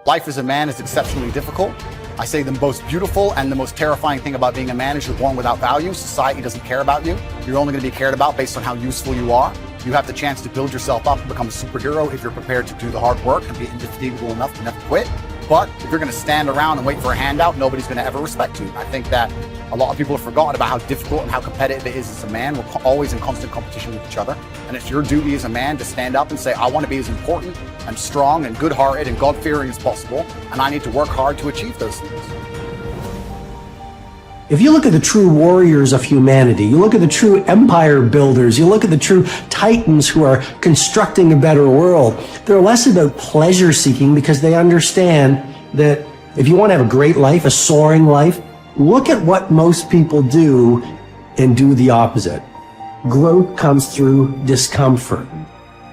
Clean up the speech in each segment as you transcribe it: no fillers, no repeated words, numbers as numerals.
Life as a man is exceptionally difficult. I say the most beautiful and the most terrifying thing about being a man is you're born without value. Society doesn't care about you. You're only going to be cared about based on how useful you are. You have the chance to build yourself up and become a superhero if you're prepared to do the hard work and be indefatigable enough to never quit. But if you're going to stand around and wait for a handout, nobody's going to ever respect you. I think that a lot of people have forgotten about how difficult and how competitive it is as a man. We're always in constant competition with each other. And it's your duty as a man to stand up and say, I want to be as important and strong and good-hearted and God-fearing as possible. And I need to work hard to achieve those things. If you look at the true warriors of humanity, you look at the true empire builders, you look at the true titans who are constructing a better world, they're less about pleasure seeking because they understand that if you want to have a great life, a soaring life, look at what most people do and do the opposite. Growth comes through discomfort.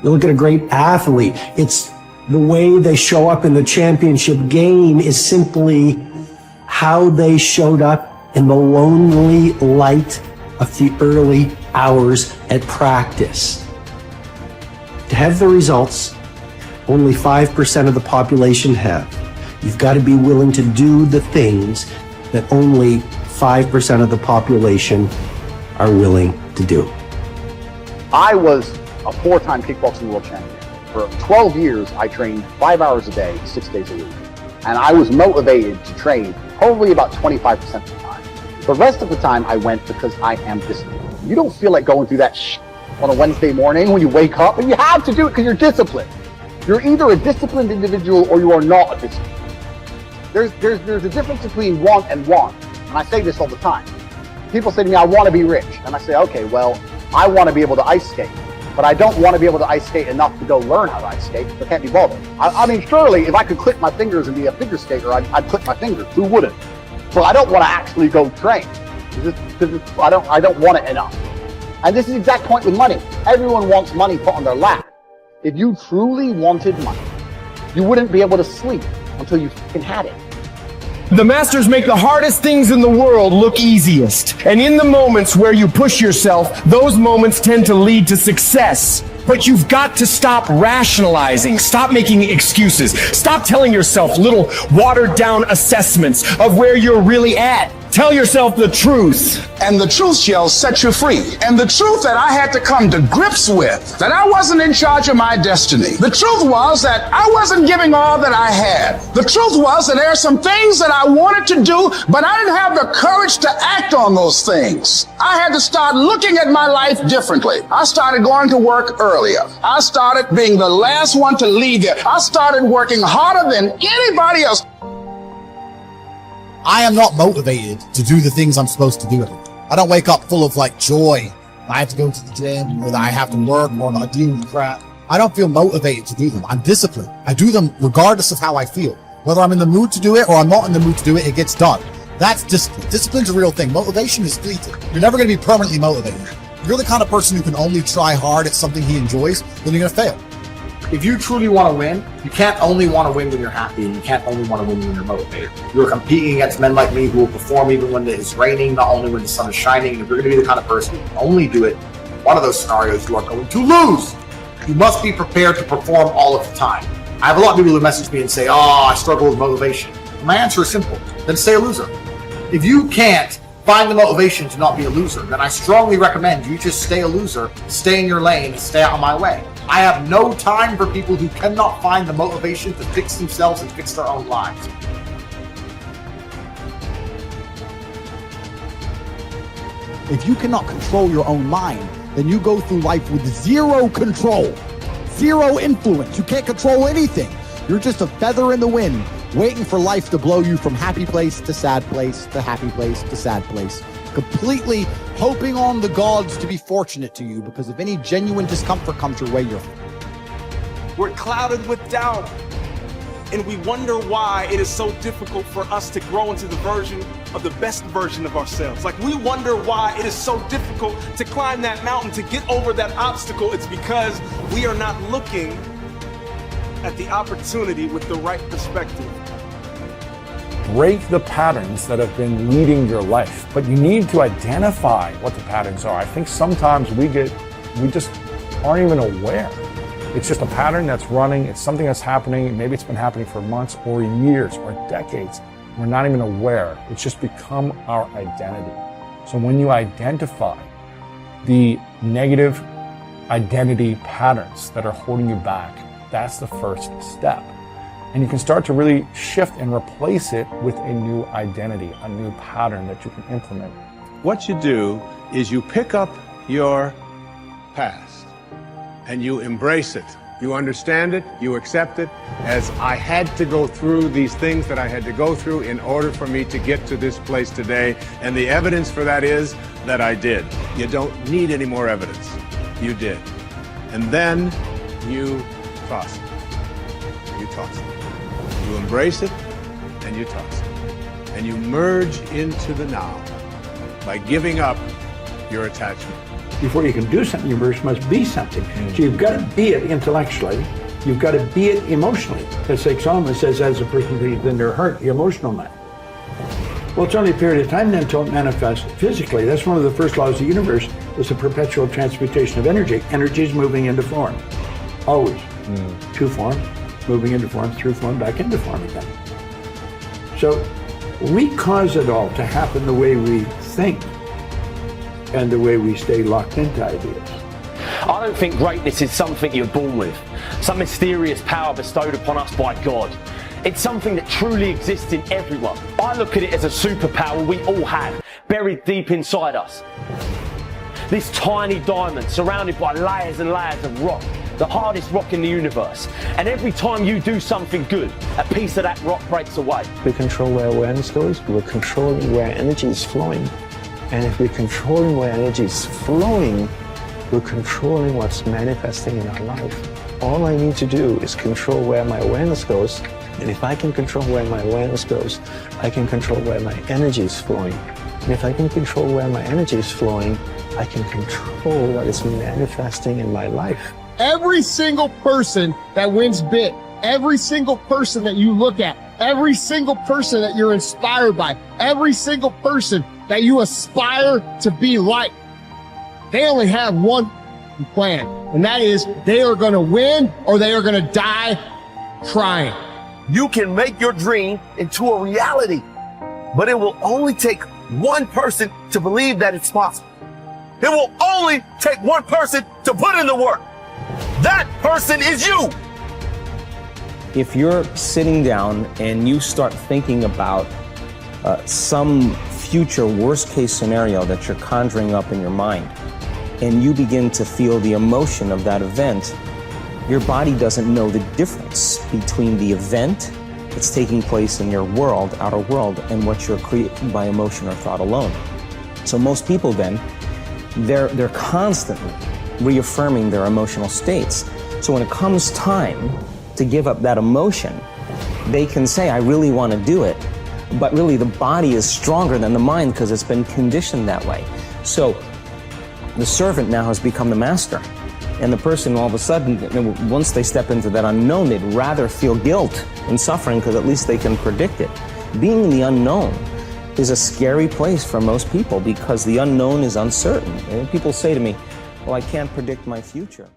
You look at a great athlete, it's the way they show up in the championship game is simply how they showed up in the lonely light of the early hours at practice. To have the results only 5% of the population have, you've got to be willing to do the things that only 5% of the population are willing to do. I was a 4-time kickboxing world champion. For 12 years, I trained 5 hours a day, 6 days a week. And I was motivated to train probably about 25% of the time. The rest of the time I went because I am disciplined. You don't feel like going through that on a Wednesday morning when you wake up, and you have to do it because you're disciplined. You're either a disciplined individual or you are not a disciplined. There's a difference between want and want. And I say this all the time. People say to me, I want to be rich. And I say, okay, well, I want to be able to ice skate. But I don't want to be able to ice skate enough to go learn how to ice skate. I can't be bothered. I mean, surely if I could click my fingers and be a figure skater, I'd click my fingers. Who wouldn't? But I don't want to actually go train because I don't want it enough. And this is the exact point with money. Everyone wants money put on their lap. If you truly wanted money, you wouldn't be able to sleep until you fucking had it. The masters make the hardest things in the world look easiest. And in the moments where you push yourself, those moments tend to lead to success. But you've got to stop rationalizing, stop making excuses, stop telling yourself little watered down assessments of where you're really at. Tell yourself the truth. And the truth shall set you free. And the truth that I had to come to grips with, that I wasn't in charge of my destiny. The truth was that I wasn't giving all that I had. The truth was that there are some things that I wanted to do, but I didn't have the courage to act on those things. I had to start looking at my life differently. I started going to work earlier. I started being the last one to leave there. I started working harder than anybody else. I am not motivated to do the things I'm supposed to do. I don't wake up full of like joy. I have to go to the gym, or that I have to work, or I deal with crap. I don't feel motivated to do them. I'm disciplined. I do them regardless of how I feel. Whether I'm in the mood to do it or I'm not in the mood to do it, it gets done. That's discipline. Discipline's a real thing. Motivation is fleeting. You're never going to be permanently motivated. If you're the kind of person who can only try hard at something he enjoys, then you're going to fail. If you truly want to win, you can't only want to win when you're happy, and you can't only want to win when you're motivated. You're competing against men like me who will perform even when it's raining, not only when the sun is shining. And if you're going to be the kind of person who can only do it in one of those scenarios, you are going to lose. You must be prepared to perform all of the time. I have a lot of people who message me and say, I struggle with motivation. My answer is simple. Then stay a loser. If you can't find the motivation to not be a loser, then I strongly recommend you just stay a loser, stay in your lane, and stay out of my way. I have no time for people who cannot find the motivation to fix themselves and fix their own lives. If you cannot control your own mind, then you go through life with zero control, zero influence. You can't control anything. You're just a feather in the wind, waiting for life to blow you from happy place to sad place to happy place to sad place, completely hoping on the gods to be fortunate to you, because if any genuine discomfort comes your way, we're clouded with doubt, and we wonder why it is so difficult for us to grow into the best version of ourselves. Like, we wonder why it is so difficult to climb that mountain, to get over that obstacle. It's because we are not looking at the opportunity with the right perspective. Break the patterns that have been leading your life, but you need to identify what the patterns are. I think sometimes we just aren't even aware. It's just a pattern that's running. It's something that's happening. Maybe it's been happening for months or years or decades. We're not even aware. It's just become our identity. So when you identify the negative identity patterns that are holding you back, that's the first step. And you can start to really shift and replace it with a new identity, a new pattern that you can implement. What you do is you pick up your past and you embrace it. You understand it, you accept it, as I had to go through these things that I had to go through in order for me to get to this place today. And the evidence for that is that I did. You don't need any more evidence. You did. And then you toss it. You toss it. You embrace it and you toss it. And you merge into the now by giving up your attachment. Before you can do something, you first must be something. So you've got to be it intellectually. You've got to be it emotionally. It's like Solomon says, as a person believes in their heart, the emotional man. Well, it's only a period of time then until it manifests physically. That's one of the first laws of the universe, is the perpetual transmutation of energy. Energy is moving into form. Always. To form, moving into form, through form, back into form again. So we cause it all to happen the way we think and the way we stay locked into ideas. I don't think greatness is something you're born with, some mysterious power bestowed upon us by God. It's something that truly exists in everyone. I look at it as a superpower we all have, buried deep inside us. This tiny diamond surrounded by layers and layers of rock, the hardest rock in the universe. And every time you do something good, a piece of that rock breaks away. We control where awareness goes, we're controlling where energy is flowing. And if we're controlling where energy is flowing, we're controlling what's manifesting in our life. All I need to do is control where my awareness goes. And if I can control where my awareness goes, I can control where my energy is flowing. And if I can control where my energy is flowing, I can control what is manifesting in my life. Every single person that wins big, every single person that you look at, every single person that you're inspired by, every single person that you aspire to be like, they only have one plan, and that is they are going to win or they are going to die trying. You can make your dream into a reality, but it will only take one person to believe that it's possible. It will only take one person to put in the work. That person is you. If you're sitting down and you start thinking about some future worst case scenario that you're conjuring up in your mind, and you begin to feel the emotion of that event, your body doesn't know the difference between the event that's taking place in your world, outer world, and what you're creating by emotion or thought alone. So most people then, they're constantly reaffirming their emotional states. So when it comes time to give up that emotion, they can say, I really want to do it. But really the body is stronger than the mind because it's been conditioned that way. So the servant now has become the master. And the person all of a sudden, once they step into that unknown, they'd rather feel guilt and suffering because at least they can predict it. Being in the unknown is a scary place for most people because the unknown is uncertain. And people say to me, well, I can't predict my future.